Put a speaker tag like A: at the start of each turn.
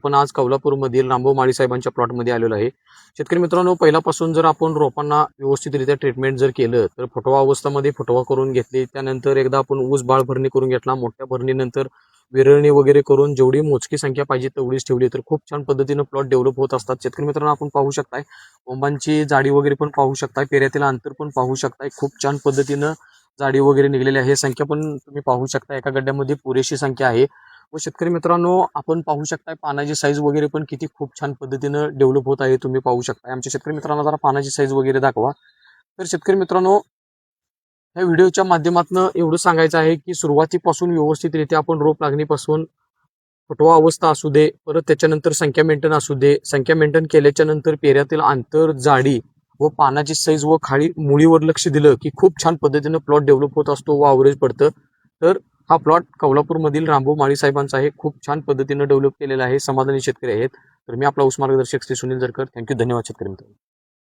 A: पण आज कौलापूरमधील रामभाऊ माळी साहेबांच्या प्लॉटमध्ये आलेलो आहे। शेतकरी मित्रांनो, पहिल्यापासून जर आपण रोपांना व्यवस्थितरित्या ट्रीटमेंट जर केलं तर फुटवा अवस्थेमध्ये फुटवा करून घेतली, त्यानंतर एकदा आपण ऊस बाळ भरणी करून घेतला, मोठ्या भरणीनंतर विरळणी वगैरे करून जेवढी मोजकी संख्या पाहिजे तेवढीच ठेवली तर खूप छान पद्धतीने प्लॉट डेव्हलप होत असतात। शेतकरी मित्रांनो, आपण पाहू शकताय कोंबांची जाडी वगैरे पण पाहू शकताय, पेऱ्यातील अंतर पण पाहू शकताय, खूप छान पद्धतीनं जाडी वगैरे निघलेली आहे। संख्या पण तुम्ही पाहू शकता, एका गड्ड्यामध्ये पुरेशी संख्या आहे। व शेतकरी मित्रांनो, आपण पाहू शकताय पानाची साईज वगैरे पण किती खूप छान पद्धतीनं डेव्हलप होत आहे, तुम्ही पाहू शकताय। आमच्या शेतकरी मित्रांना जरा पानाची साईज वगैरे दाखवा। तर शेतकरी मित्रांनो, या व्हिडिओच्या माध्यमातून एवढं सांगायचं आहे की सुरुवातीपासून व्यवस्थितरित्या आपण रोप लागणीपासून फुटवा अवस्था असू दे, परत त्याच्यानंतर संख्या मेंटेन असू दे, संख्या मेंटेन केल्याच्या नंतर पेऱ्यातील अंतर, जाडी व पानाची साईज व खाली मुळीवर लक्ष दिलं की खूप छान पद्धतीनं प्लॉट डेव्हलप होत असतो व ॲव्हरेज पडतं। तर हा प्लॉट कौलापूरमधील रामभाऊ माळी साहेबांचा आहे, खूप छान पद्धतीनं डेव्हलप केलेला आहे, समाधानी शेतकरी आहेत। तर मी आपला ऊस मार्गदर्शक श्री सुनील जरकर, थँक्यू, धन्यवाद शेतकरी मित्रांनो।